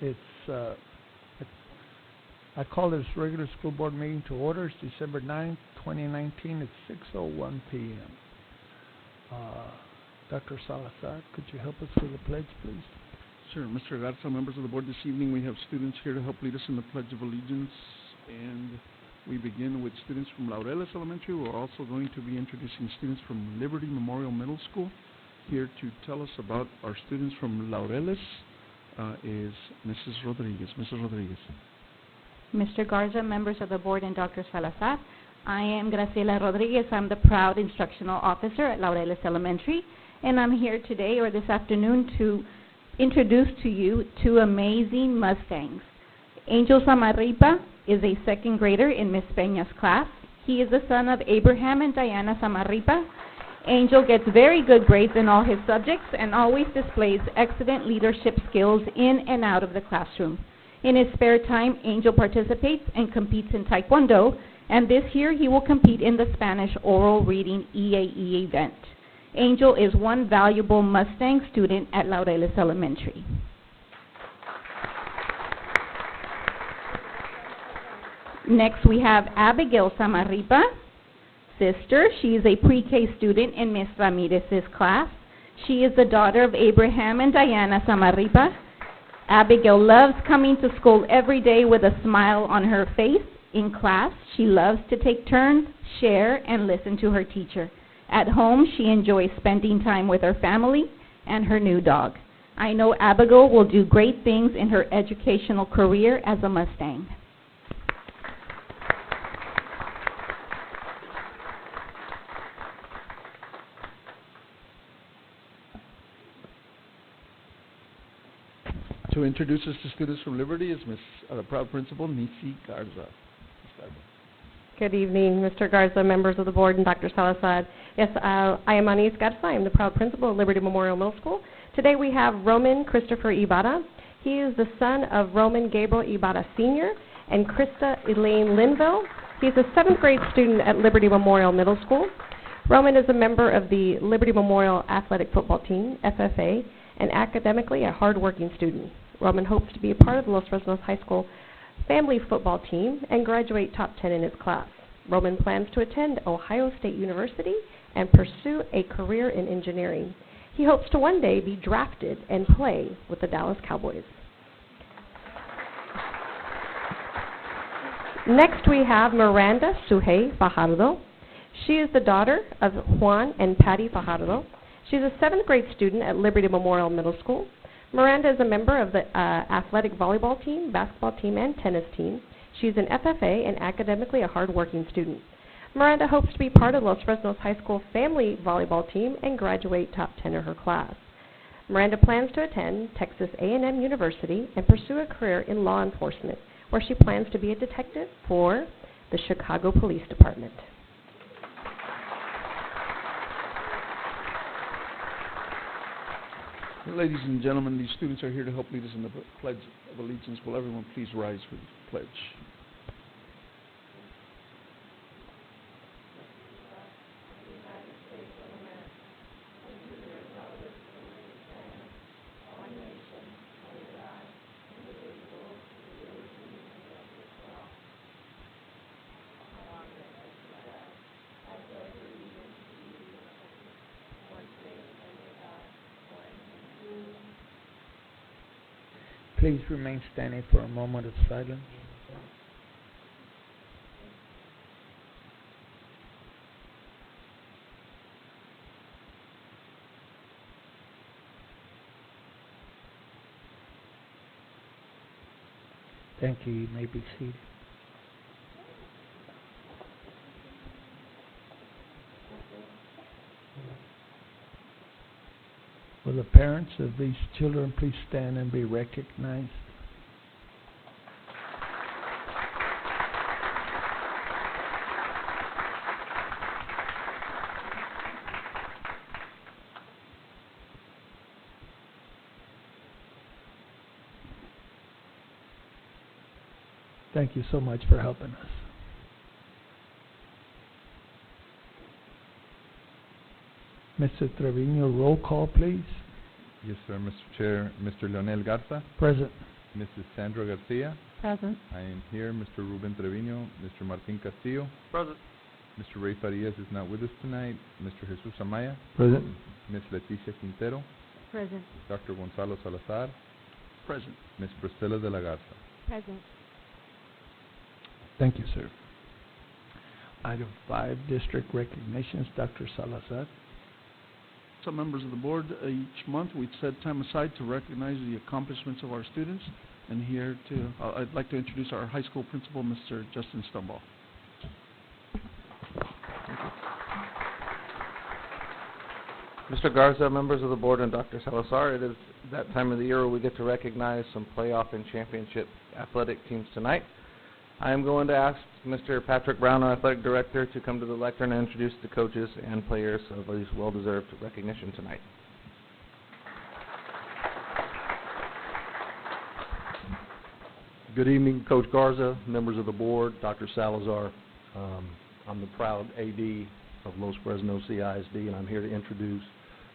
It's, I call this regular school board meeting to order. It's December 9th, 2019 at 6:01 p.m. Dr. Salazar, could you help us with the pledge, please? Sure. Mr. Garza, members of the board, this evening we have students here to help lead us in the Pledge of Allegiance, and we begin with students from Laureles Elementary. We're also going to be introducing students from Liberty Memorial Middle School. Here to tell us about our students from Laureles is Mrs. Rodriguez. Mrs. Rodriguez. Mr. Garza, members of the board, and Dr. Salazar, I am Graciela Rodriguez. I'm the proud instructional officer at Laureles Elementary, and I'm here today or this afternoon to introduce to you two amazing Mustangs. Angel Samarripa is a second grader in Miss Peña's class. He is the son of Abraham and Diana Samarripa. Angel gets very good grades in all his subjects and always displays excellent leadership skills in and out of the classroom. In his spare time, Angel participates and competes in Taekwondo, and this year he will compete in the Spanish oral reading EAE event. Angel is one valuable Mustang student at Laureles Elementary. Next we have Abigail Samarripa, sister. She is a pre-K student in Miss Ramirez's class. She is the daughter of Abraham and Diana Samarripa. Abigail loves coming to school every day with a smile on her face. In class, she loves to take turns, share, and listen to her teacher. At home, she enjoys spending time with her family and her new dog. I know Abigail will do great things in her educational career as a Mustang. To introduce us to students from Liberty is the proud principal, Nisi Garza. Good evening, Mr. Garza, members of the board, and Dr. Salazar. Yes, I am Anis Garza. I am the proud principal of Liberty Memorial Middle School. Today we have Roman Christopher Ibarra. He is the son of Roman Gabriel Ibarra Sr. and Krista Elaine Linville. He's a 7th grade student at Liberty Memorial Middle School. Roman is a member of the Liberty Memorial Athletic Football Team, FFA, and academically a hardworking student. Roman hopes to be a part of the Los Fresnos High School family football team and graduate top 10 in his class. Roman plans to attend Ohio State University and pursue a career in engineering. He hopes to one day be drafted and play with the Dallas Cowboys. Next we have Miranda Suhey Fajardo. She is the daughter of Juan and Patty Fajardo. She's a 7th grade student at Liberty Memorial Middle School. Miranda is a member of the athletic volleyball team, basketball team, and tennis team. She's an FFA and academically a hardworking student. Miranda hopes to be part of Los Fresnos High School family volleyball team and graduate top 10 in her class. Miranda plans to attend Texas A&M University and pursue a career in law enforcement, where she plans to be a detective for the Chicago Police Department. Ladies and gentlemen, these students are here to help lead us in the Pledge of Allegiance. Will everyone please rise for the pledge? Please remain standing for a moment of silence. Thank you. You may be seated. Will the parents of these children please stand and be recognized? Thank you so much for helping us. Mr. Trevino, roll call, please. Yes, sir, Mr. Chair. Mr. Leonel Garza. Present. Mrs. Sandra Garcia. Present. I am here. Mr. Ruben Trevino, Mr. Martin Castillo. Present. Mr. Ray Farias is not with us tonight. Mr. Jesus Amaya. Present. Ms. Leticia Quintero. Present. Dr. Gonzalo Salazar. Present. Ms. Priscilla de la Garza. Present. Thank you, sir. Item 5, district recognitions. Dr. Salazar. So members of the board, each month we set time aside to recognize the accomplishments of our students. And here I'd like to introduce our high school principal, Mr. Justin Stumbaugh. Mr. Garza, members of the board, and Dr. Salazar, it is that time of the year where we get to recognize some playoff and championship athletic teams tonight. I am going to ask Mr. Patrick Brown, our athletic director, to come to the lectern and introduce the coaches and players of this well-deserved recognition tonight. Good evening, Coach Garza, members of the board, Dr. Salazar. I'm the proud AD of Los Fresnos CISD, and I'm here to introduce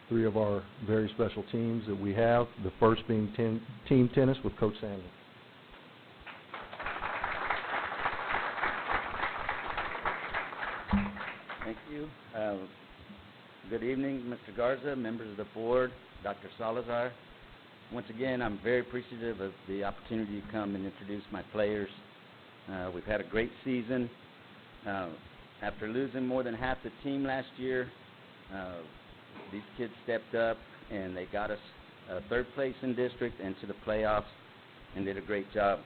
3 of our very special teams that we have, the first being team tennis with Coach Samuel. Thank you. Good evening, Mr. Garza, members of the board, Dr. Salazar. Once again, I'm very appreciative of the opportunity to come and introduce my players. We've had a great season. After losing more than half the team last year, these kids stepped up and they got us 3rd place in district and to the playoffs and did a great job.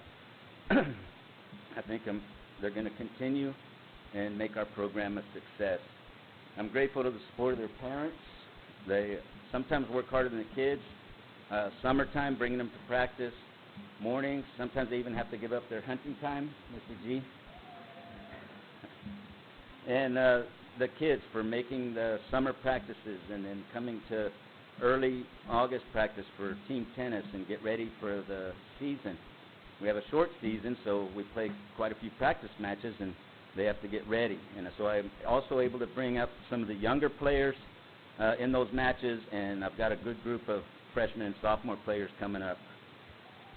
I think they're going to continue and make our program a success. I'm grateful to the support of their parents. They sometimes work harder than the kids. Summertime, bringing them to practice. Mornings, sometimes they even have to give up their hunting time, Mr. G. And the kids for making the summer practices and then coming to early August practice for team tennis and get ready for the season. We have a short season, so we play quite a few practice matches, and they have to get ready. And so I'm also able to bring up some of the younger players in those matches, and I've got a good group of freshman and sophomore players coming up.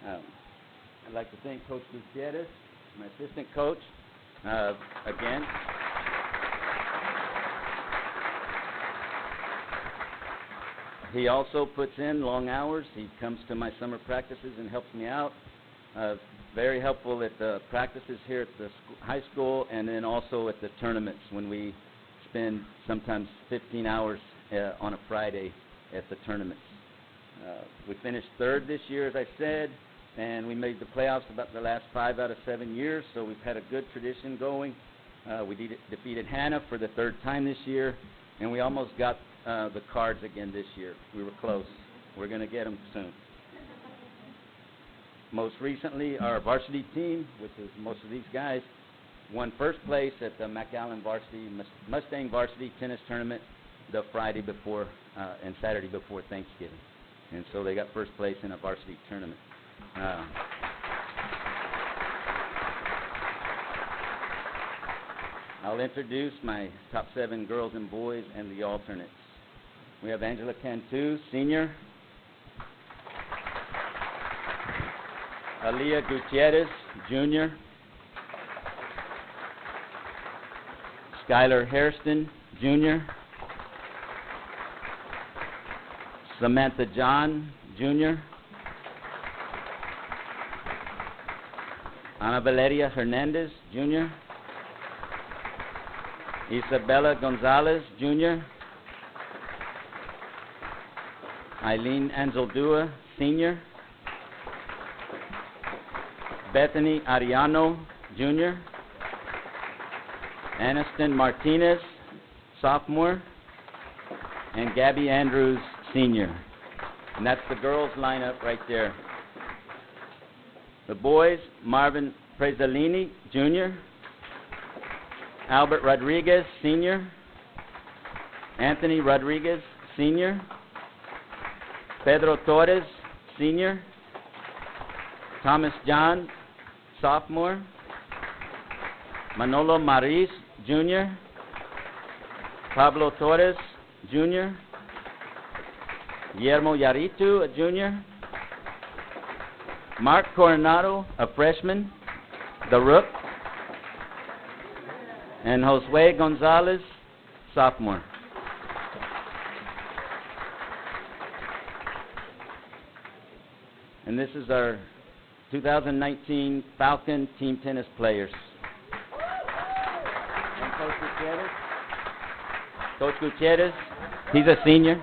I'd like to thank Coach Gutierrez, my assistant coach, again. He also puts in long hours. He comes to my summer practices and helps me out. Very helpful at the practices here at the high school and then also at the tournaments when we spend sometimes 15 hours on a Friday at the tournaments. We finished 3rd this year, as I said, and we made the playoffs about the last 5 out of 7 years, so we've had a good tradition going. We defeated Hannah for the 3rd time this year, and we almost got the cards again this year. We were close. We're going to get them soon. Most recently, our varsity team, which is most of these guys, won 1st place at the McAllen Mustang Varsity Tennis Tournament the Friday before and Saturday before Thanksgiving. And so they got 1st place in a varsity tournament. I'll introduce my top 7 girls and boys and the alternates. We have Angela Cantu, senior. Aaliyah Gutierrez, junior. Skylar Hairston, junior. Samantha John, junior. Ana Valeria Hernandez, junior. Isabella Gonzalez, junior. Eileen Anzaldua, senior. Bethany Ariano, junior. Aniston Martinez, sophomore. And Gabby Andrews, senior. And that's the girls' lineup right there. The boys, Marvin Prezalini, junior. Albert Rodriguez, senior. Anthony Rodriguez, senior. Pedro Torres, senior. Thomas John, sophomore. Manolo Maris, junior. Pablo Torres, junior. Guillermo Yaritu, a junior. Mark Coronado, a freshman, the Rook. And Josue Gonzalez, sophomore. And this is our 2019 Falcon team tennis players. And Coach Gutierrez. Coach Gutierrez, he's a senior.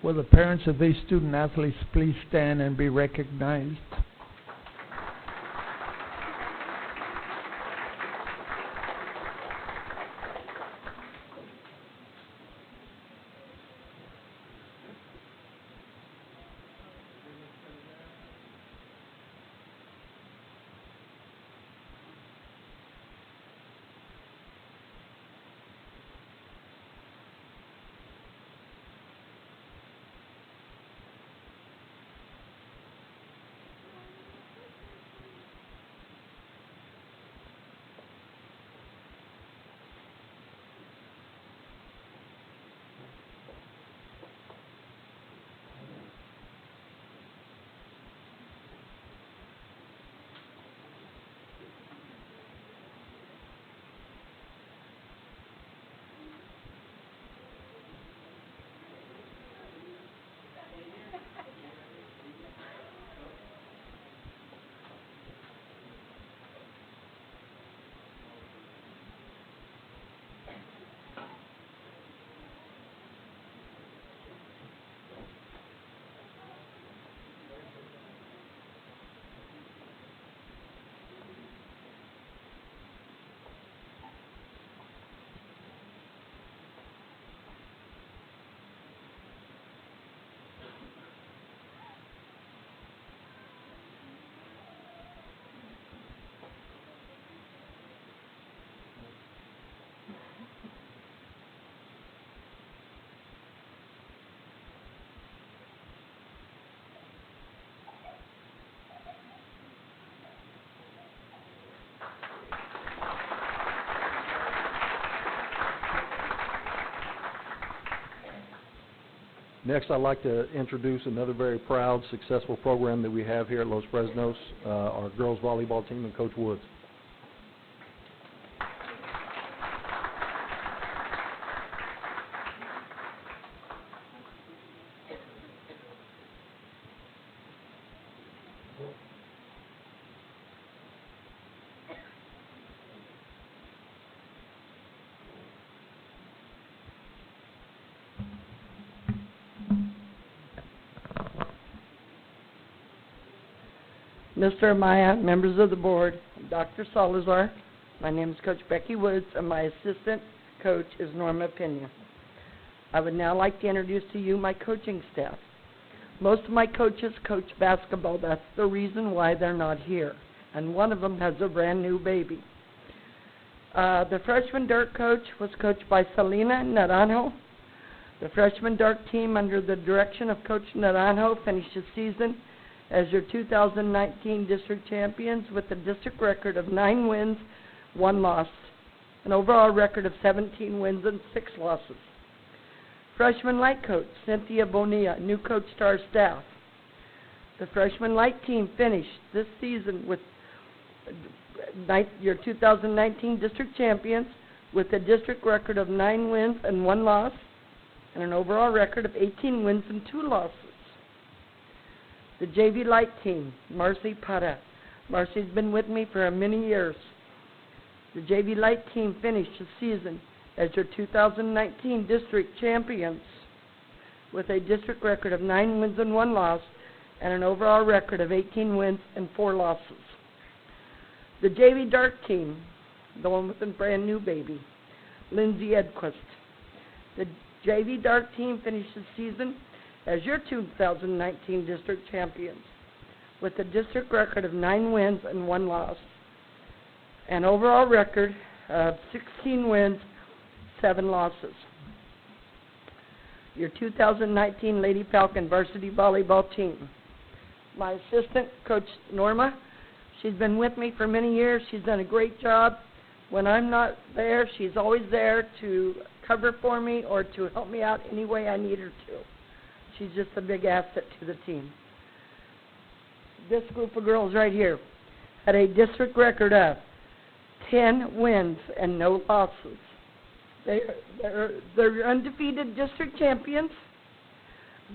Will the parents of these student athletes please stand and be recognized? Next, I'd like to introduce another very proud, successful program that we have here at Los Fresnos, our girls volleyball team and Coach Woods. Mr. Amaya, members of the board, Dr. Salazar, my name is Coach Becky Woods, and my assistant coach is Norma Pena. I would now like to introduce to you my coaching staff. Most of my coaches coach basketball. That's the reason why they're not here. And one of them has a brand new baby. The freshman dart coach was coached by Selena Naranjo. The freshman dart team under the direction of Coach Naranjo finished the season as your 2019 district champions with a district record of 9 wins, 1 loss, an overall record of 17 wins and 6 losses. Freshman light coach, Cynthia Bonilla, new coach to our staff. The freshman light team finished this season with your 2019 district champions with a district record of 9 wins and 1 loss, and an overall record of 18 wins and 2 losses. The JV Light team, Marcy Para. Marcy's been with me for many years. The JV Light team finished the season as your 2019 district champions with a district record of 9 wins and 1 loss and an overall record of 18 wins and 4 losses. The JV Dart team, the one with the brand new baby, Lindsay Edquist. The JV Dart team finished the season as your 2019 district champions with a district record of 9 wins and 1 loss, an overall record of 16 wins, 7 losses. your 2019 Lady Falcon varsity volleyball team. My assistant, Coach Norma, she's been with me for many years. She's done a great job. When I'm not there, she's always there to cover for me or to help me out any way I need her to. She's just a big asset to the team. This group of girls right here had a district record of 10 wins and no losses. They're undefeated district champions,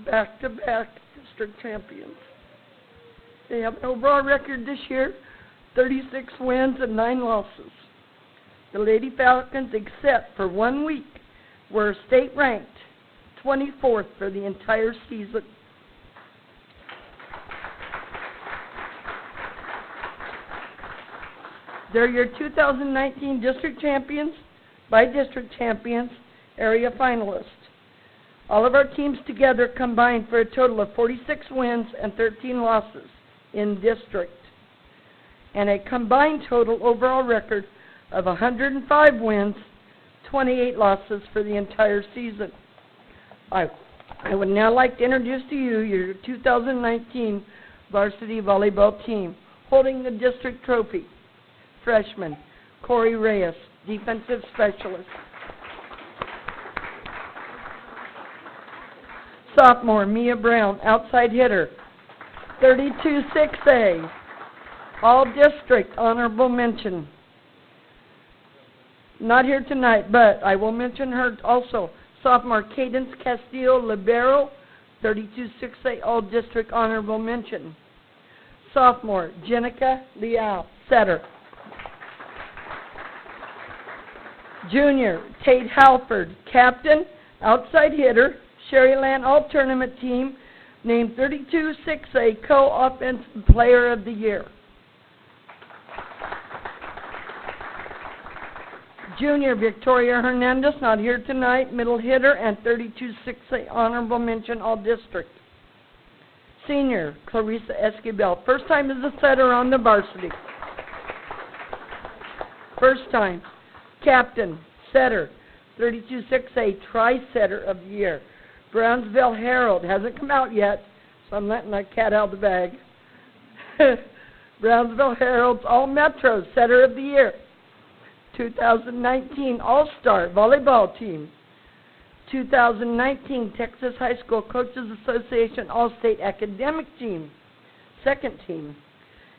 back-to-back district champions. They have an overall record this year, 36 wins and 9 losses. The Lady Falcons, except for 1 week, were state-ranked 24th for the entire season. They're your 2019 district champions, by-district champions, area finalists. All of our teams together combined for a total of 46 wins and 13 losses in district, and a combined total overall record of 105 wins, 28 losses for the entire season. I would now like to introduce to you your 2019 varsity volleyball team holding the district trophy. Freshman Corey Reyes, defensive specialist. Sophomore Mia Brown, outside hitter, 32-6A, all district honorable mention. Not here tonight, but I will mention her also. Sophomore Cadence Castillo Libero, 32-6A, all district honorable mention. Sophomore Jenica Liao, setter. Junior Tate Halford, captain, outside hitter, Sherryland All-Tournament team, named 32-6A Co-Offensive Player of the Year. Junior Victoria Hernandez, not here tonight, middle hitter, and 32-6A honorable mention all district. Senior Clarissa Esquivel, first time as a setter on the varsity. First time. Captain, setter, 32-6A tri-setter of the year. Brownsville Herald, hasn't come out yet, so I'm letting that cat out of the bag. Brownsville Herald's All-Metro setter of the year. 2019 All-Star Volleyball Team. 2019 Texas High School Coaches Association All-State Academic Team, second team.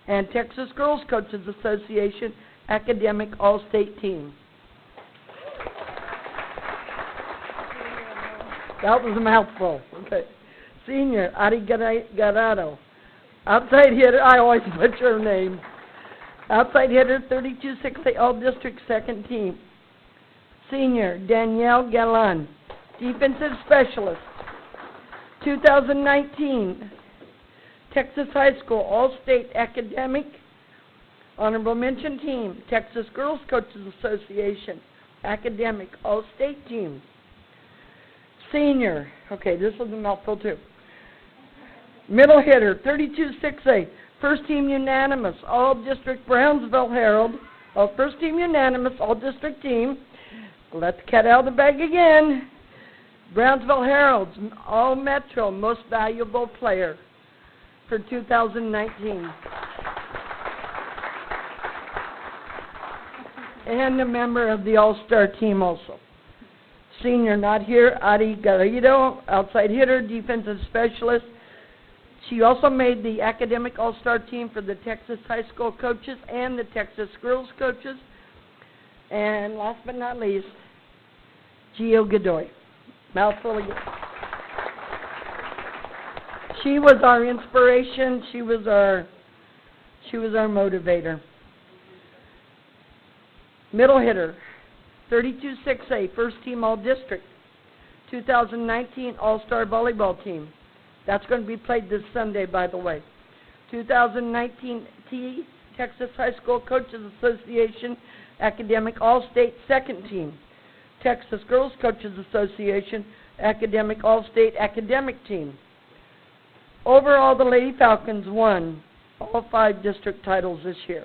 And Texas Girls Coaches Association Academic All-State Team. That was a mouthful. Okay. Senior, Ari Garado. Outside hitter, I always butcher her name. Outside hitter, 32-6A All-District second team. Senior, Danielle Galan. Defensive specialist. 2019 Texas High School All-State Academic Honorable Mention Team. Texas Girls Coaches Association Academic All-State Team. Senior, okay, this is a mouthful too. Middle hitter, 32-6A, first team unanimous, all-district Brownsville Herald, first team unanimous, all-district team. Let the cat out of the bag again. Brownsville Herald's all-metro most valuable player for 2019. And a member of the all-star team also. Senior, not here, Ari Garrido, outside hitter, defensive specialist. She also made the academic all-star team for the Texas High School coaches and the Texas Girls coaches. And last but not least, Gio Godoy. Mouthful again. She was our inspiration. She was our motivator. Middle hitter, 32-6A, first team all-district, 2019 all-star volleyball team. That's going to be played this Sunday, by the way. 2019 Texas High School Coaches Association Academic All-State second team. Texas Girls Coaches Association Academic All-State academic team. Overall, the Lady Falcons won all 5 district titles this year.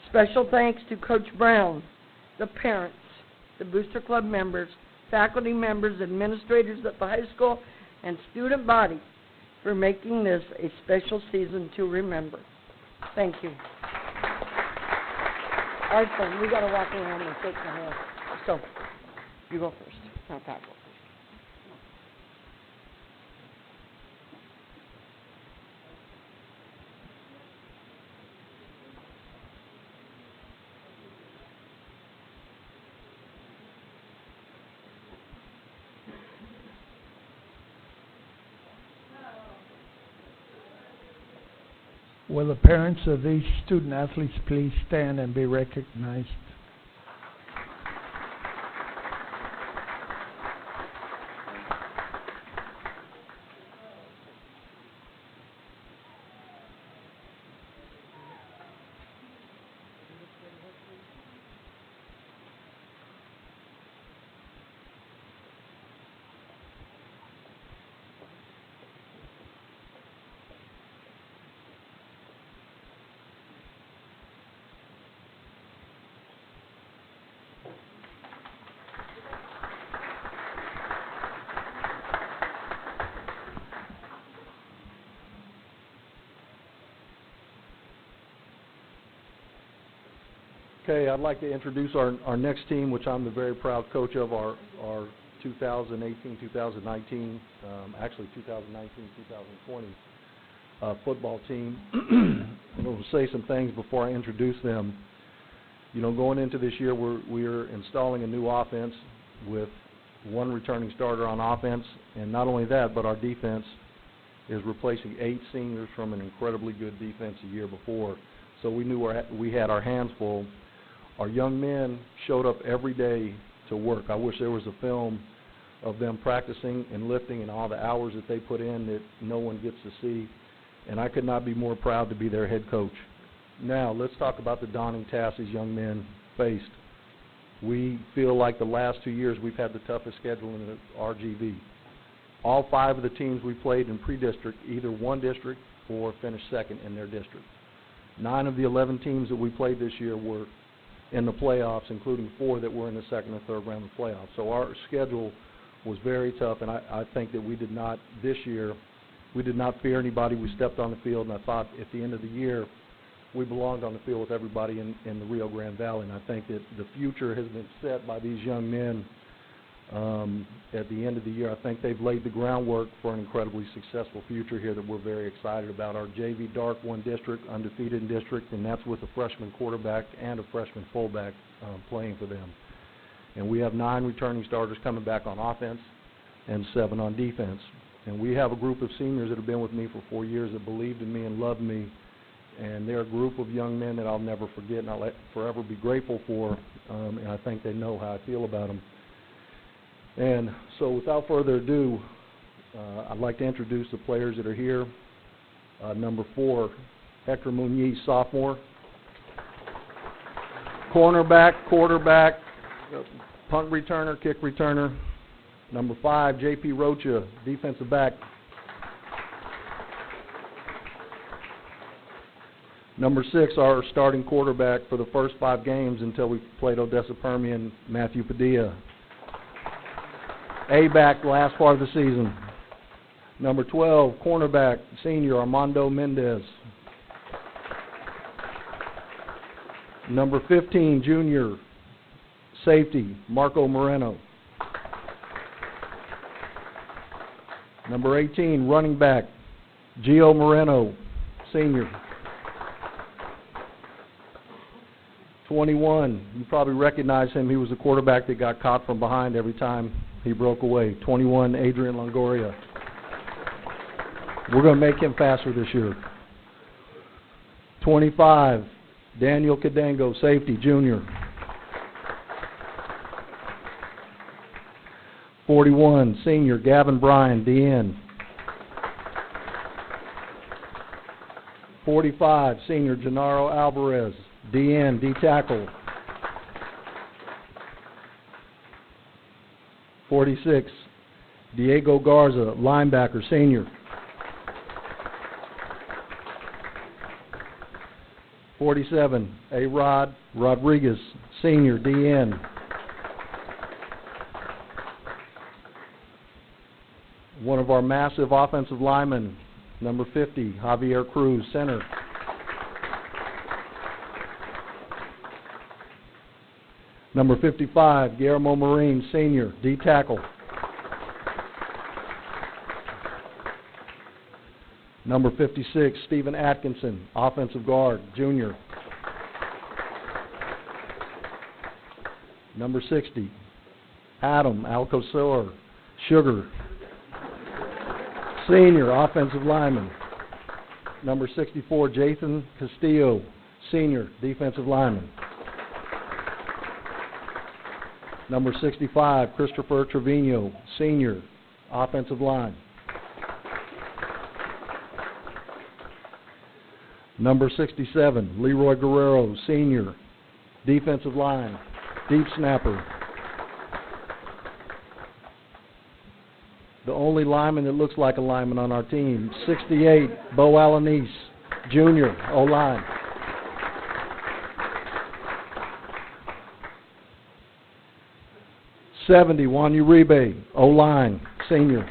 Special thanks to Coach Brown, the parents, the Booster Club members, faculty members, administrators at the high school, and student body for making this a special season to remember. Thank you. All right, son, we got to walk around and take the hand. So, you go first. Now, Pat, go first. Will the parents of these student athletes please stand and be recognized? Okay, I'd like to introduce our next team, which I'm the very proud coach of, our 2018-2019, actually 2019-2020 football team. I'm going to say some things before I introduce them. You know, going into this year, we're installing a new offense with one returning starter on offense, and not only that, but our defense is replacing 8 seniors from an incredibly good defense a year before. So we knew we had our hands full. Our young men showed up every day to work. I wish there was a film of them practicing and lifting and all the hours that they put in that no one gets to see. And I could not be more proud to be their head coach. Now, let's talk about the daunting tasks these young men faced. We feel like the last 2 years we've had the toughest schedule in the RGV. All 5 of the teams we played in pre-district either won district or finished second in their district. 9 of the 11 teams that we played this year were in the playoffs, including 4 that were in the second and third round of the playoffs. So our schedule was very tough, and I think that we did not, this year, we did not fear anybody. We stepped on the field, and I thought at the end of the year, we belonged on the field with everybody in the Rio Grande Valley. And I think that the future has been set by these young men at the end of the year. I think they've laid the groundwork for an incredibly successful future here that we're very excited about. Our JV Dark won district, undefeated in district, and that's with a freshman quarterback and a freshman fullback playing for them. And we have 9 returning starters coming back on offense and 7 on defense. And we have a group of seniors that have been with me for 4 years that believed in me and loved me. And they're a group of young men that I'll never forget and I'll forever be grateful for. And I think they know how I feel about them. And so without further ado, I'd like to introduce the players that are here. Number 4, Hector Muniz, sophomore. Cornerback, quarterback, punt returner, kick returner. Number 5, J.P. Rocha, defensive back. Number 6, our starting quarterback for the first 5 games until we played Odessa Permian, Matthew Padilla. A-back last part of the season. Number 12, cornerback, senior Armando Mendez. Number 15, junior, safety, Marco Moreno. Number 18, running back, Gio Moreno, senior. 21, you probably recognize him. He was the quarterback that got caught from behind every time he broke away. 21, Adrian Longoria. We're going to make him faster this year. 25, Daniel Cadango, safety, junior. 41, senior, Gavin Bryan, DN. 45, senior, Gennaro Alvarez, DN, D-tackle. 46, Diego Garza, linebacker, senior. 47, A-Rod Rodriguez, senior, DN. of our massive offensive linemen, number 50, Javier Cruz, center. Number 55, Guillermo Marin, senior, D tackle. Number 56, Stephen Atkinson, offensive guard, junior. Number 60, Adam Alcocer, Sugar, senior, offensive lineman. Number 64, Jathan Castillo, senior, defensive lineman. Number 65, Christopher Trevino, senior, offensive line. Number 67, Leroy Guerrero, senior, defensive line, deep snapper. The only lineman that looks like a lineman on our team, 68, Bo Alanis, junior, O-line. '70, Juan Uribe, O-line, senior.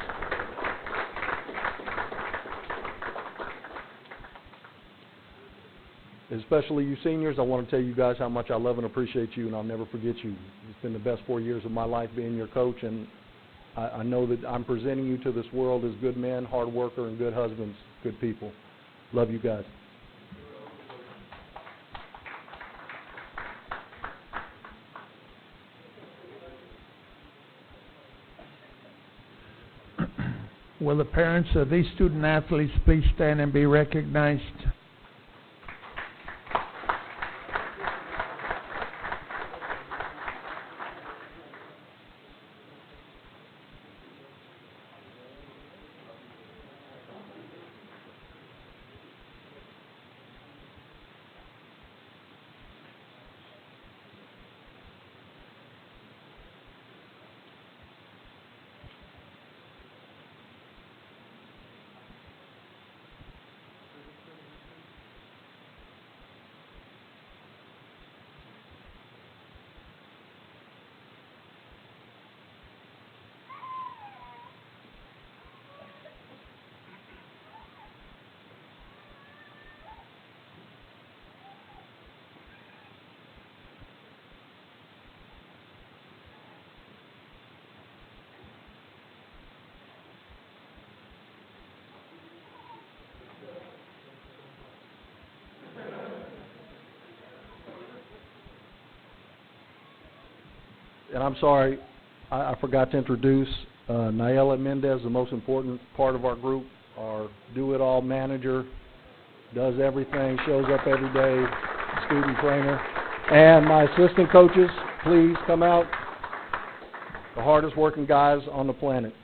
Especially you seniors, I want to tell you guys how much I love and appreciate you, and I'll never forget you. It's been the best 4 years of my life being your coach, and I know that I'm presenting you to this world as good men, hard worker, and good husbands, good people. Love you guys. Will the parents of these student athletes please stand and be recognized? And I'm sorry, I forgot to introduce Nayela Mendez, the most important part of our group, our do-it-all manager, does everything, shows up every day, student trainer. And my assistant coaches, please come out. The hardest working guys on the planet.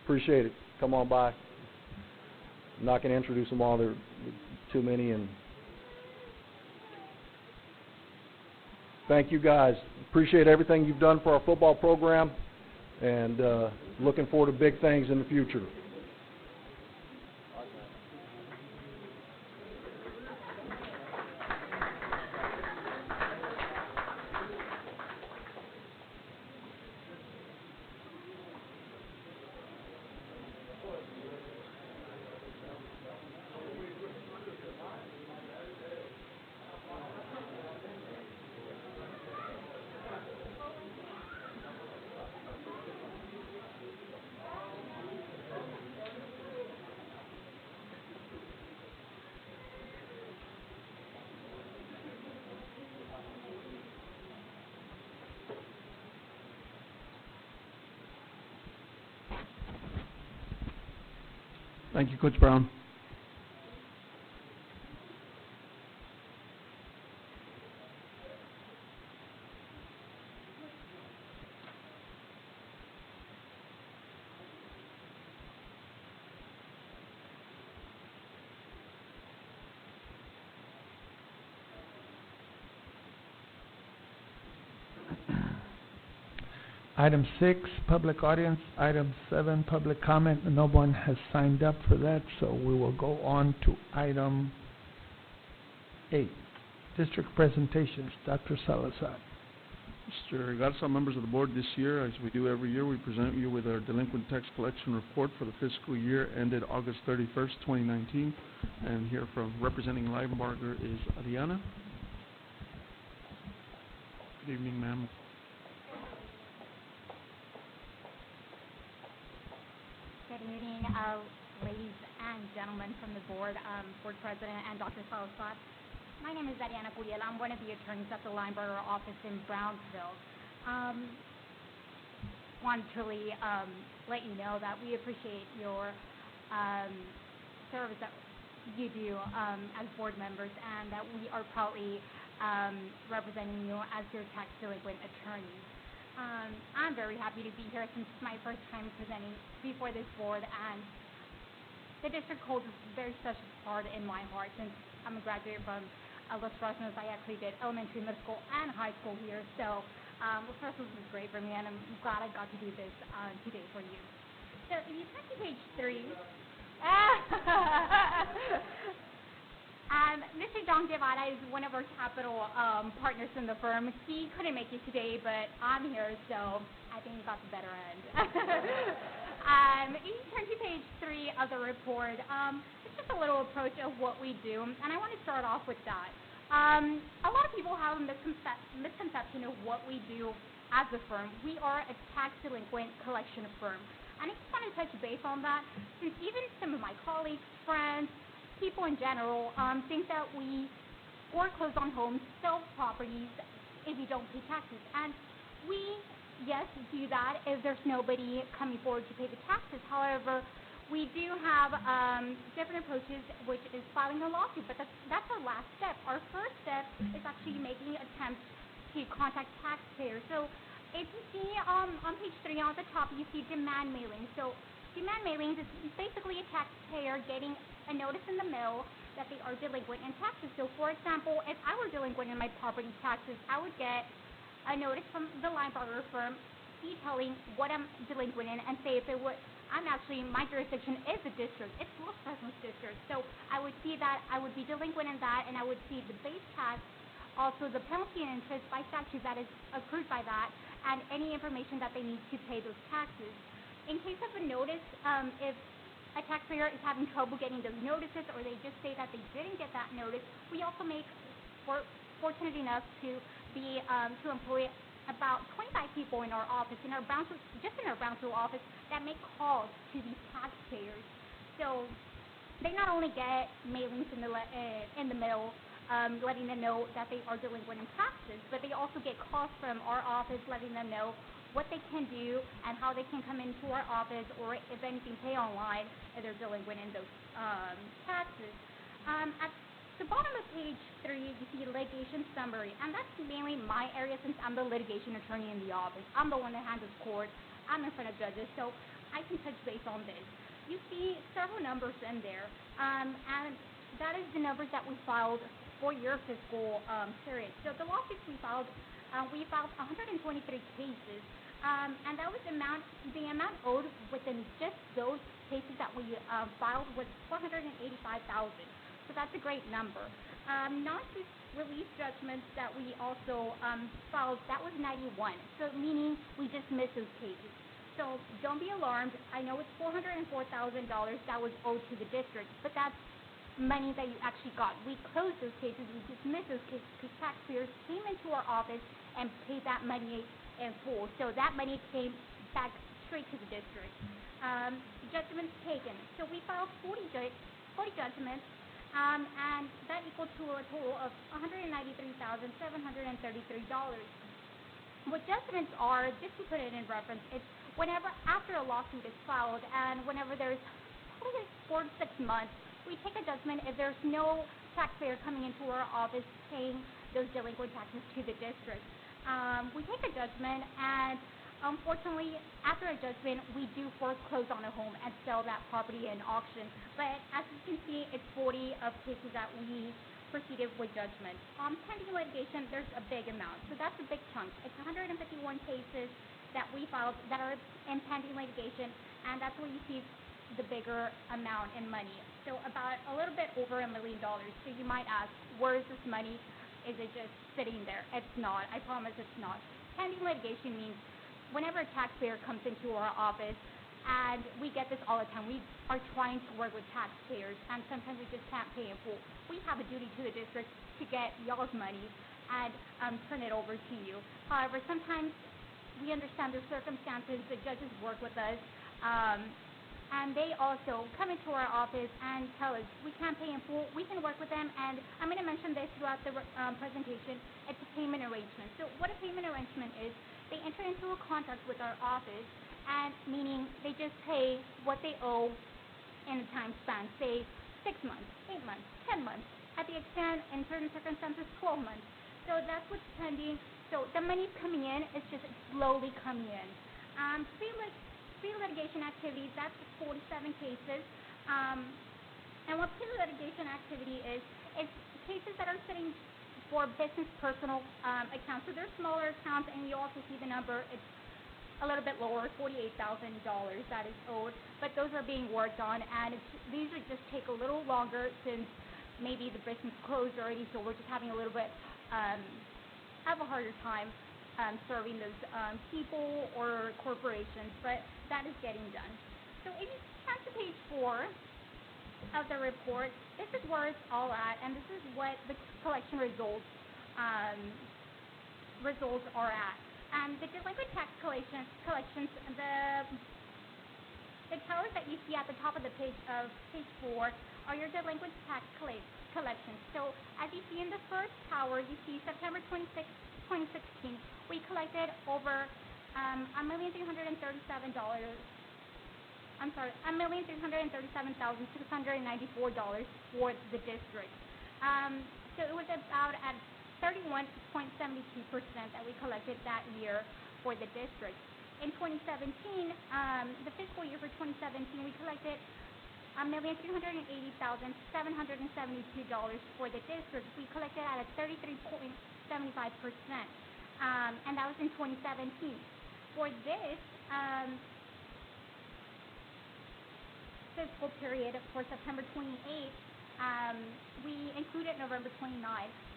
Appreciate it. Come on by. I'm not going to introduce them all. There are too many. And thank you guys. Appreciate everything you've done for our football program, and looking forward to big things in the future. Thank you, Coach Brown. Item 6, public audience. Item 7, public comment. No one has signed up for that, so we will go on to item 8, district presentations. Dr. Salazar. Mr. Garza, members of the board, this year, as we do every year, we present you with our delinquent tax collection report for the fiscal year ended August 31st, 2019. And here from representing Limebarger is Ariana. Good evening, ma'am. Good evening, ladies and gentlemen from the board, board president and Dr. Salazar. My name is Ariana Curiel. I'm one of the attorneys at the Limebarger office in Brownsville. Want to really let you know that we appreciate your service that you do as board members, and that we are proudly representing you as your tax delinquent attorney. I'm very happy to be here since it's my first time presenting before this board, and the district holds a very special part in my heart since I'm a graduate from Los Fresnos. I actually did elementary, middle school, and high school here, so Los Fresnos is great for me, and I'm glad I got to do this today for you. So if you turn to page 3, Mr. John Guevara is one of our capital partners in the firm. He couldn't make it today, but I'm here, so I think he got the better end. If you turn to page 3 of the report, it's just a little approach of what we do, and I want to start off with that. A lot of people have a misconception of what we do as a firm. We are a tax delinquent collection firm, and I just want to touch base on that, since even some of my colleagues, friends, people in general think that we foreclose on homes, sell properties if you don't pay taxes, and we yes, do that if there's nobody coming forward to pay the taxes. However, we do have different approaches, which is filing a lawsuit, but that's our last step. Our first step is actually making attempts to contact taxpayers. So if you see on page 3 on the top, you see demand mailings. So demand mailings is basically a taxpayer getting a notice in the mail that they are delinquent in taxes. So for example, if I were delinquent in my property taxes, I would get a notice from the Limebarger firm detailing what I'm delinquent in, and say if it would, my jurisdiction is the district, it's Los Fresnos district, so I would see that I would be delinquent in that, and I would see the base tax, also the penalty and interest by statute that is accrued by that, and any information that they need to pay those taxes. In case of a notice, if a taxpayer is having trouble getting those notices, or they just say that they didn't get that notice, we also we're fortunate enough to be to employ about 25 people in our office, in our Brownsville office, that make calls to these taxpayers. So they not only get mailings in the mail letting them know that they are delinquent in taxes, but they also get calls from our office letting them know what they can do and how they can come into our office, or if anything, pay online if they're delinquent in those taxes. At the bottom of page 3, you see litigation summary, and that's mainly my area since I'm the litigation attorney in the office. I'm the one that handles court. I'm in front of judges, so I can touch base on this. You see several numbers in there, and that is the numbers that we filed for your fiscal period. So the lawsuits we filed 123 cases, and that was the amount owed within just those cases that we filed was $485,000. So that's a great number. Non-release judgments that we also filed, that was 91. So meaning we dismissed those cases. So don't be alarmed. I know it's $404,000 that was owed to the district, but that's money that you actually got. We closed those cases. We dismissed those cases because taxpayers came into our office and paid that money in full. So that money came back straight to the district. Judgments taken. So we filed 40 judgments. And that equals to a total of $193,733. What judgments are, just to put it in reference, it's whenever after a lawsuit is filed, and whenever there's probably 4 to 6 months, we take a judgment if there's no taxpayer coming into our office paying those delinquent taxes to the district. We take a judgment, and unfortunately, after a judgment, we do foreclose on a home and sell that property in auction. But as you can see, it's 40 of cases that we proceeded with judgment. Pending litigation, there's a big amount. So that's a big chunk. It's 151 cases that we filed that are in pending litigation, and that's where you see the bigger amount in money. So about a little bit over $1 million. So you might ask, where is this money? Is it just sitting there? It's not. I promise it's not. pending litigation means whenever a taxpayer comes into our office, and we get this all the time, we are trying to work with taxpayers, and sometimes we just can't pay in full. We have a duty to the district to get y'all's money and turn it over to you. However, sometimes we understand the circumstances. The judges work with us, and they also come into our office and tell us we can't pay in full. We can work with them, and I'm going to mention this throughout the presentation. It's a payment arrangement. So what a payment arrangement is, they enter into a contract with our office, and meaning they just pay what they owe in a time span, say 6 months, 8 months, 10 months, at the extent, in certain circumstances, 12 months. So that's what's pending. So the money's coming in, it's just slowly coming in. Pre-litigation activities, that's 47 cases. And what pre-litigation activity is cases that are sitting for business personal accounts. So they're smaller accounts, and you also see the number. It's a little bit lower, $48,000 that is owed, but those are being worked on, and these are just take a little longer since maybe the business closed already, so we're just having a little bit have a harder time serving those people or corporations, but that is getting done. So if you turn to page 4 of the report, this is where it's all at, and this is what the collection results are at. The delinquent tax collections, the totals that you see at the top of the page of page 4 are your delinquent tax collections. So as you see in the first tower, you see September 26, 2016, we collected over $1,337,694 for the district. So it was about at 31.72% that we collected that year for the district. In 2017, the fiscal year for 2017, we collected $1,380,772 for the district. We collected at a 33.75%, and that was in 2017. For this fiscal period for September 28th, we included November 29.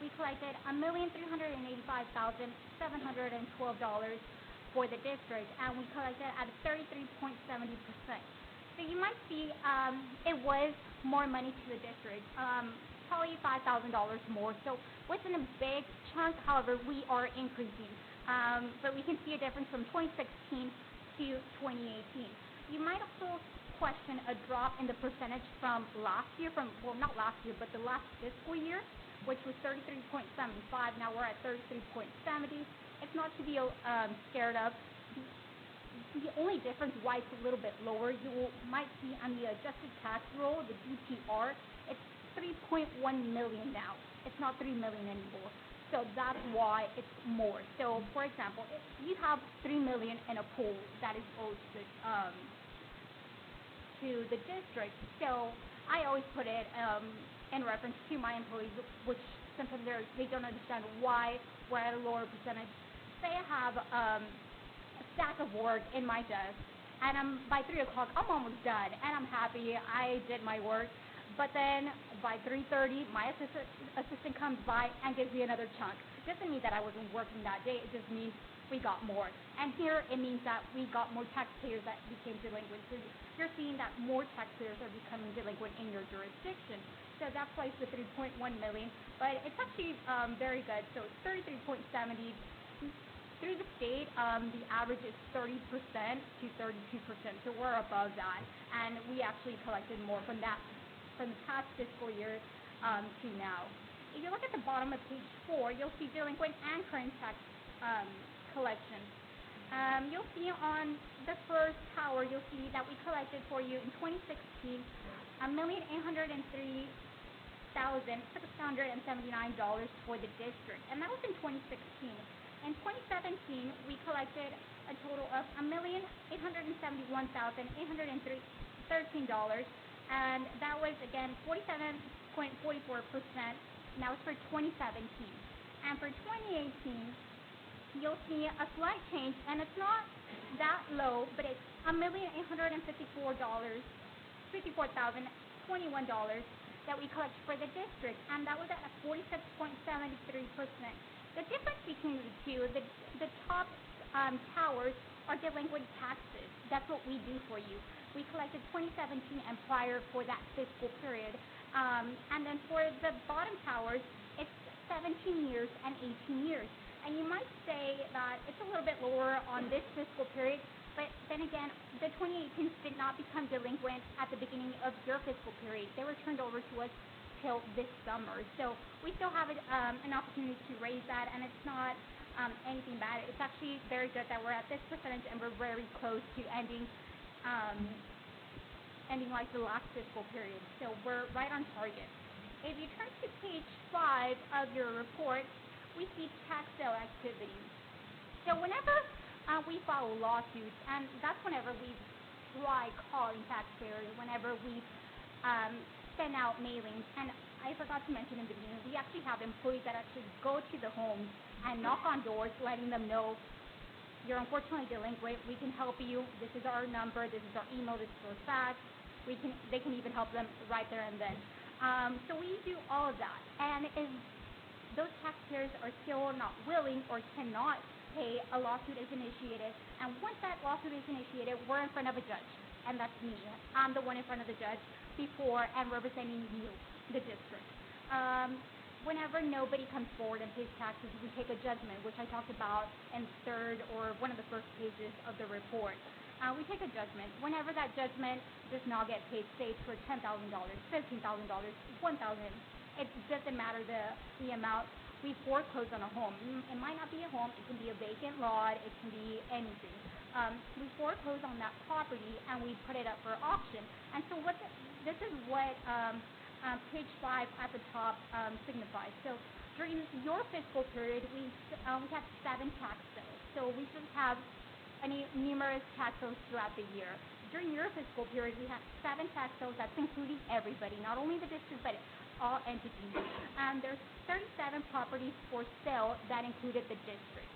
We collected $1,385,712 for the district, and we collected at 33.70%. So you might see it was more money to the district, probably $5,000 more. So wasn't a big chunk. However, we are increasing, but we can see a difference from 2016 to 2018. You might also question a drop in the percentage from last year, not last year, but the last fiscal year, which was 33.75. Now we're at 33.70. It's not to be scared of. The only difference why it's a little bit lower, you might see on the adjusted tax roll, the DTR, it's $3.1 million now. It's not $3 million anymore. So that's why it's more. So, for example, if you have $3 million in a pool that is owed to the district, so I always put it in reference to my employees, which sometimes they don't understand why we're at a lower percentage. Say I have a stack of work in my desk, and by 3 o'clock, I'm almost done, and I'm happy I did my work. But then by 3:30, my assistant comes by and gives me another chunk. It doesn't mean that I wasn't working that day. It just means we got more. And here it means that we got more taxpayers that became delinquent. So you're seeing that more taxpayers are becoming delinquent in your jurisdiction. So that's why it's the $3.1 million. But it's actually very good. So it's 33.70. Through the state, the average is 30% to 32%. So we're above that. And we actually collected more from the past fiscal year to now. If you look at the bottom of page 4, you'll see delinquent and current tax collections. You'll see on the first tower, you'll see that we collected for you in 2016 $1,803,679 for the district, and that was in 2016. In 2017, we collected a total of $1,871,813, and that was, again, 47.44%, and that was for 2017. And for 2018, you'll see a slight change, and it's not that low, but it's $1,854,021 that we collected for the district, and that was at a 46.73%. The difference between the two, the top towers are delinquent taxes. That's what we do for you. We collected 2017 and prior for that fiscal period. And then for the bottom towers, it's 17 years and 18 years. And you might say that it's a little bit lower on this fiscal period, but then again, the 2018s did not become delinquent at the beginning of your fiscal period. They were turned over to us till this summer. So we still have an opportunity to raise that, and it's not anything bad. It's actually very good that we're at this percentage, and we're very close to ending like the last fiscal period. So we're right on target. If you turn to page 5 of your report, we see tax sale activities. So whenever we file lawsuits, and that's whenever we try calling taxpayers, whenever we send out mailings. And I forgot to mention in the beginning, we actually have employees that actually go to the homes and knock on doors, letting them know you're unfortunately delinquent. We can help you. This is our number. This is our email. This is our fax. They can even help them right there and then. So we do all of that. And if those taxpayers are still not willing or cannot pay, a lawsuit is initiated. And once that lawsuit is initiated, we're in front of a judge. And that's me. I'm the one in front of the judge before and representing you, the district. Whenever nobody comes forward and pays taxes, we take a judgment, which I talked about in third or one of the first pages of the report. We take a judgment. Whenever that judgment does not get paid, say for $10,000, $15,000, $1,000, it doesn't matter the amount, we foreclose on a home. It might not be a home. It can be a vacant lot. It can be anything. We foreclose on that property and we put it up for auction. And so this is what page 5 at the top signifies. So during your fiscal period, we have 7 tax sales. So we just have numerous tax sales throughout the year. During your fiscal period, we have 7 tax sales. That's including everybody, not only the district, but all entities. There's 37 properties for sale that included the district.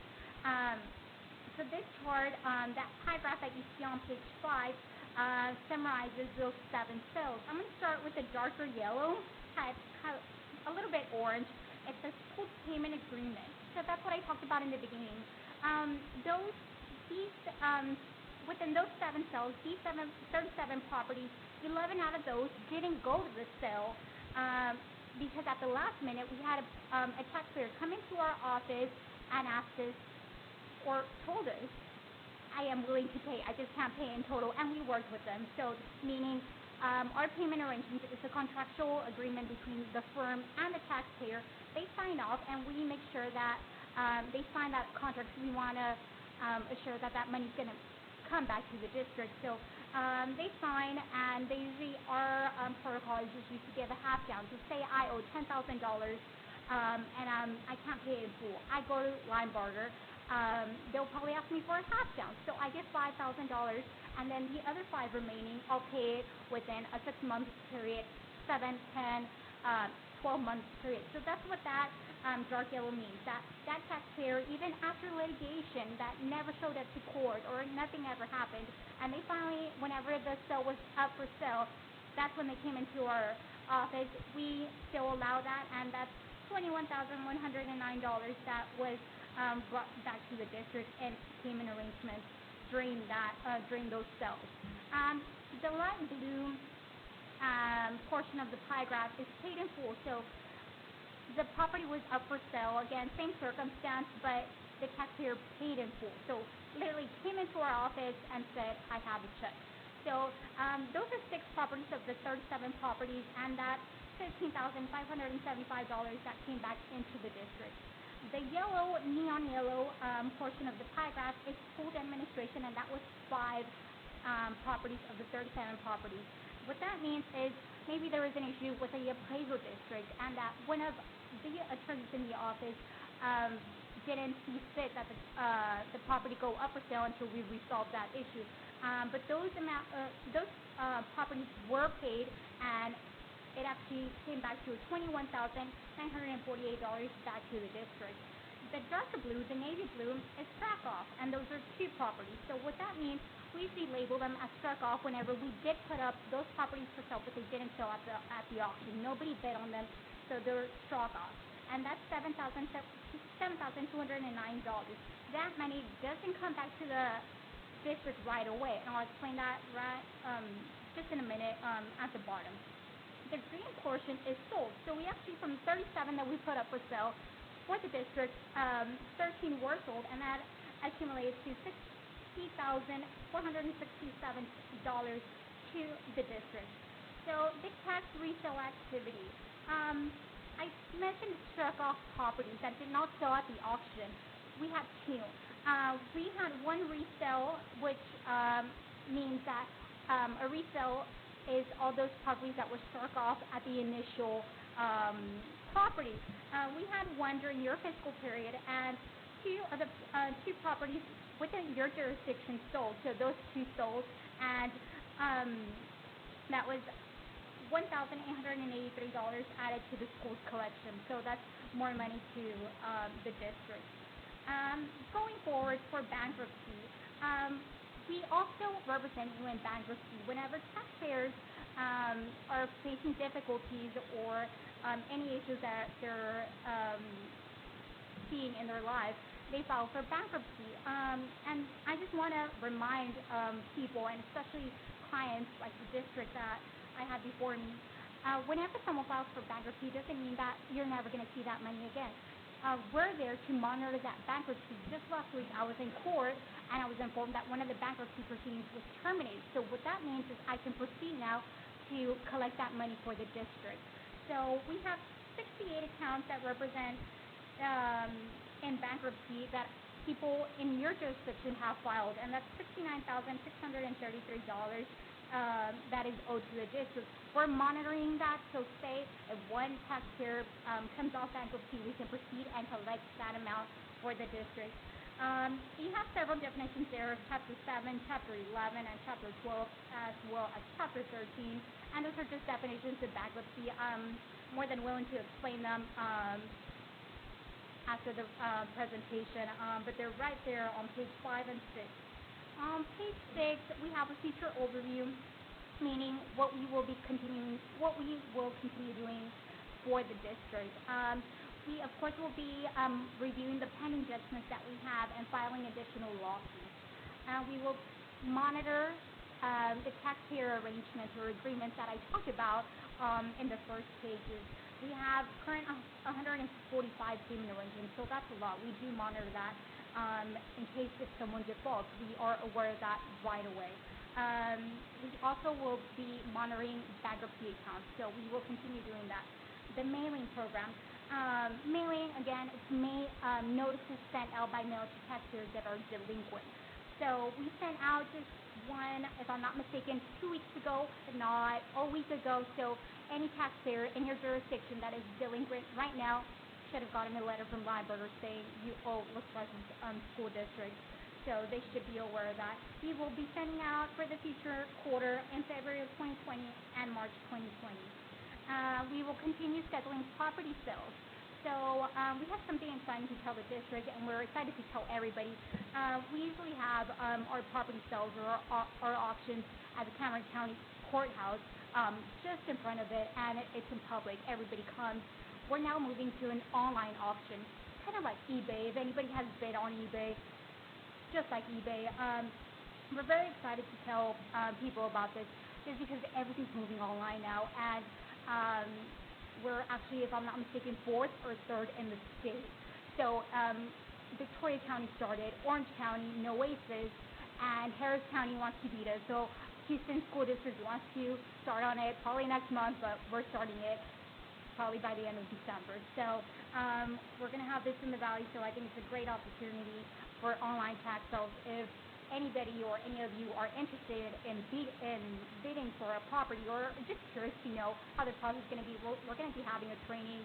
So this chart, that paragraph that you see on page 5, summarizes those 7 sales. I'm going to start with the darker yellow, kind of a little bit orange. It's a school payment agreement. So that's what I talked about in the beginning. Within those 7 sales, these 37 properties, 11 out of those didn't go to the sale because at the last minute we had a taxpayer come into our office and asked us or told us, I am willing to pay, I just can't pay in total, and we worked with them. So meaning our payment arrangement is a contractual agreement between the firm and the taxpayer. They sign off and we make sure that they sign that contract. We want to assure that that money's going to come back to the district. So they sign, and they usually our protocol is just used to give a half down. So say I owe $10,000 and I can't pay it in full. I go to Linebarger. They'll probably ask me for a half down. So I get $5,000, and then the other 5 remaining, I'll pay it within a 6-month period, 7, 10, 12-month period. So that's what that dark yellow means. That taxpayer, even after litigation that never showed up to court or nothing ever happened, and they finally, whenever the sale was up for sale, that's when they came into our office. We still allow that, and that's $21,109 that was brought back to the district in payment arrangements during those sales. The light blue portion of the pie graph is paid in full. So the property was up for sale. Again, same circumstance, but the taxpayer paid in full. So literally came into our office and said, I have a check. So those are 6 properties of the 37 properties, and that $15,575 that came back into the district. The yellow, neon yellow portion of the pie graph is pooled administration, and that was 5 properties of the 37 properties. What that means is maybe there is an issue with the appraisal district, and that one of the attorneys in the office didn't see fit that the property go up for sale until we resolved that issue. But those properties were paid, and it actually came back to $21,948 back to the district. The darker blue, the navy blue, is struck off, and those are 2 properties. So what that means, we usually label them as struck off whenever we did put up those properties for sale, but they didn't sell at the auction. Nobody bid on them, so they're struck off. and that's $7,209. That money doesn't come back to the district right away, and I'll explain that just in a minute at the bottom. The green portion is sold. So we actually, from 37 that we put up for sale for the district, 13 were sold, and that accumulates to $60,467 to the district. So the tax resale activity. I mentioned struck-off properties that did not sell at the auction. We had two. We had one resale, which means that a resale is all those properties that were struck off at the initial property. We had one during your fiscal period, and two of the two properties within your jurisdiction sold. So those two sold, and that was $1,883 added to the school's collection. So that's more money to the district. Going forward for bankruptcy, we also represent you in bankruptcy whenever taxpayers are facing difficulties or any issues that they're seeing in their lives. They file for bankruptcy. And I just want to remind people, and especially clients like the district that I had before me, whenever someone files for bankruptcy, doesn't mean that you're never going to see that money again. We're there to monitor that bankruptcy. Just last week, I was in court, and I was informed that one of the bankruptcy proceedings was terminated. So what that means is I can proceed now to collect that money for the district. So we have 68 accounts that represent in bankruptcy that people in your jurisdiction have filed, and that's $69,633 that is owed to the district. We're monitoring that, so say if one taxpayer comes off bankruptcy, we can proceed and collect that amount for the district. You have several definitions there, Chapter 7, Chapter 11, and Chapter 12, as well as Chapter 13, and those are just definitions of bankruptcy. I'm more than willing to explain them after the presentation, but they're right there on page 5 and 6. On page 6, we have a future overview, meaning what we will continue doing for the district. We, of course, will be reviewing the pending judgments that we have and filing additional lawsuits. We will monitor the taxpayer arrangements or agreements that I talked about in the first pages. We have current 145 payment arrangements, so that's a lot. We do monitor that. In case if someone defaults, we are aware of that right away. We also will be monitoring bankruptcy accounts, so we will continue doing that. The mailing program. Mailing, again, it's notices sent out by mail to taxpayers that are delinquent. So we sent out just one, if I'm not mistaken, 2 weeks ago, if not a week ago. So any taxpayer in your jurisdiction that is delinquent right now should have gotten a letter from Lineberger saying you owe Los Fresnos School District. So they should be aware of that. We will be sending out for the future quarter in February of 2020 and March 2020. We will continue scheduling property sales. So we have something exciting to tell the district, and we're excited to tell everybody. We usually have our property sales or our auctions at the Cameron County Courthouse just in front of it, and it's in public. Everybody comes. We're now moving to an online auction, kind of like eBay. If anybody has bid on eBay, just like eBay. We're very excited to tell people about this just because everything's moving online now, and we're actually, if I'm not mistaken, 4th or 3rd in the state. So Victoria County started, Orange County, Nueces, and Harris County wants to beat us. So Houston School District wants to start on it probably next month, but we're starting it probably by the end of December. So we're going to have this in the Valley, so I think it's a great opportunity for online tax sales. If anybody or any of you are interested in bidding for a property or just curious to know how the process is going to be, we're going to be having a training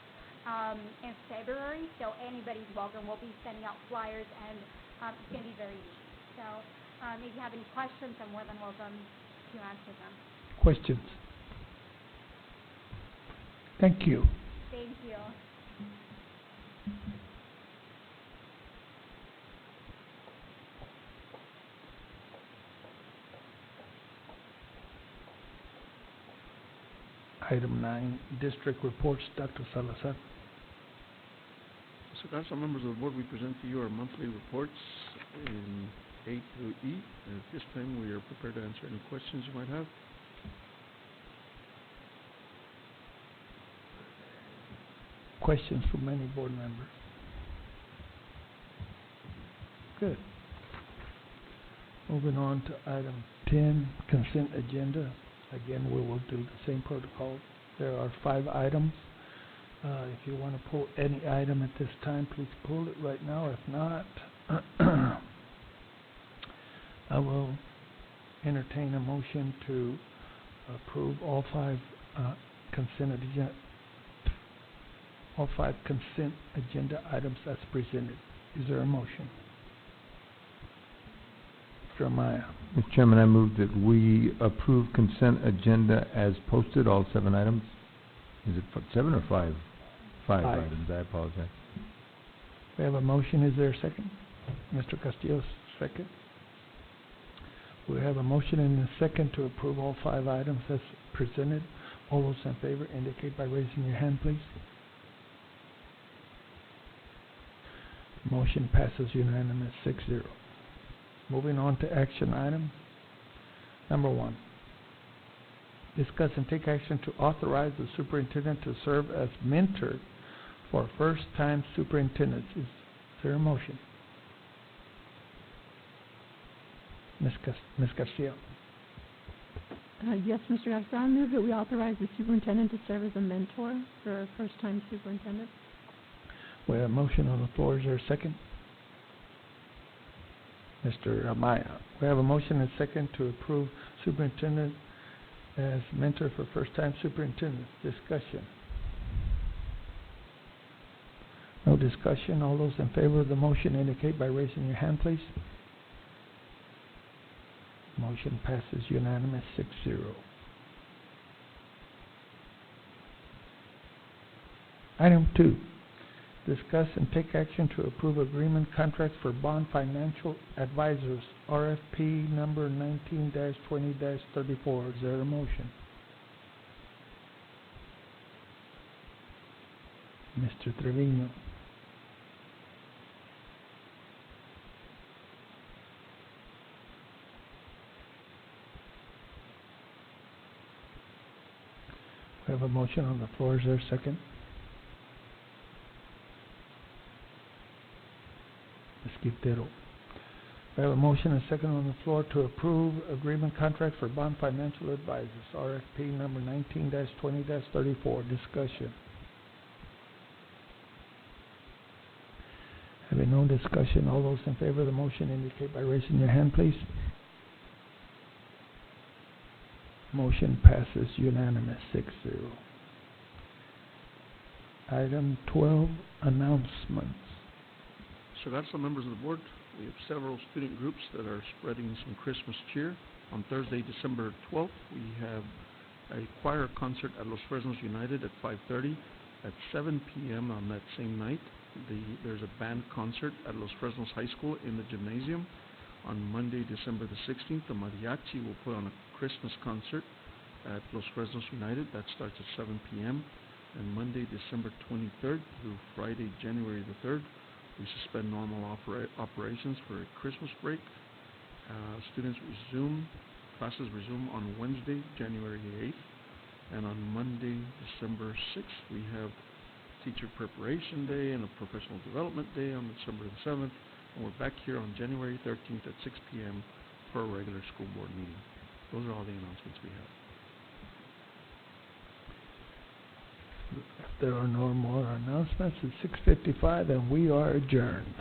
in February, so anybody's welcome. We'll be sending out flyers, and it's going to be very easy. So if you have any questions, I'm more than welcome to answer them. Questions? Thank you. Thank you. Item 9, District Reports, Dr. Salazar. So, council members of the board, we present to you our monthly reports in A through E. And at this time, we are prepared to answer any questions you might have. Questions from any board member? Good. Moving on to item 10, consent agenda. Again, we will do the same protocol. There are 5 items. If you want to pull any item at this time, please pull it right now. If not, I will entertain a motion to approve all 5 consent agenda items as presented. Is there a motion? Mr. Amaya. Mr. Chairman, I move that we approve consent agenda as posted, all 7 items. Is it 7 or 5? 5 5. items, I apologize. We have a motion. Is there a second? Mr. Castillo, second. We have a motion and a second to approve all 5 items as presented. All those in favor indicate by raising your hand, please. Motion passes unanimous 6-0. Moving on to action item number 1. Discuss and take action to authorize the superintendent to serve as mentor for first-time superintendents. Is there a motion? Ms. Garcia. Yes, Mr. Garza, I move that we authorize the superintendent to serve as a mentor for a first-time superintendent. We have a motion on the floor. Is there a second? Mr. Amaya. We have a motion and a second to approve superintendent as mentor for first-time superintendents. Discussion. No discussion. All those in favor of the motion indicate by raising your hand, please. Motion passes unanimous 6-0. Item 2. Discuss and take action to approve agreement contract for Bond Financial Advisors, RFP number 19-20-34. Is there a motion? Mr. Trevino. We have a motion on the floor. Is there a second? Ms. Quintero. We have a motion and a second on the floor to approve agreement contract for Bond Financial Advisors, RFP number 19-20-34. Discussion. Having no discussion, all those in favor of the motion indicate by raising your hand, please. Motion passes unanimous 6-0. Item 12, announcements. So, council members of the board, we have several student groups that are spreading some Christmas cheer. On Thursday, December 12th, we have a choir concert at Los Fresnos United at 5:30. At 7 p.m. on that same night, there's a band concert at Los Fresnos High School in the gymnasium. On Monday, December the 16th, the mariachi will put on a Christmas concert at Los Fresnos United. That starts at 7 p.m. And Monday, December 23rd through Friday, January the 3rd, we suspend normal operations for a Christmas break. Classes resume on Wednesday, January 8th. And on Monday, December 6th, we have Teacher Preparation Day and a Professional Development Day on December the 7th. And we're back here on January 13th at 6 p.m. for a regular school board meeting. Those are all the announcements we have. If there are no more announcements, it's 6:55 and we are adjourned.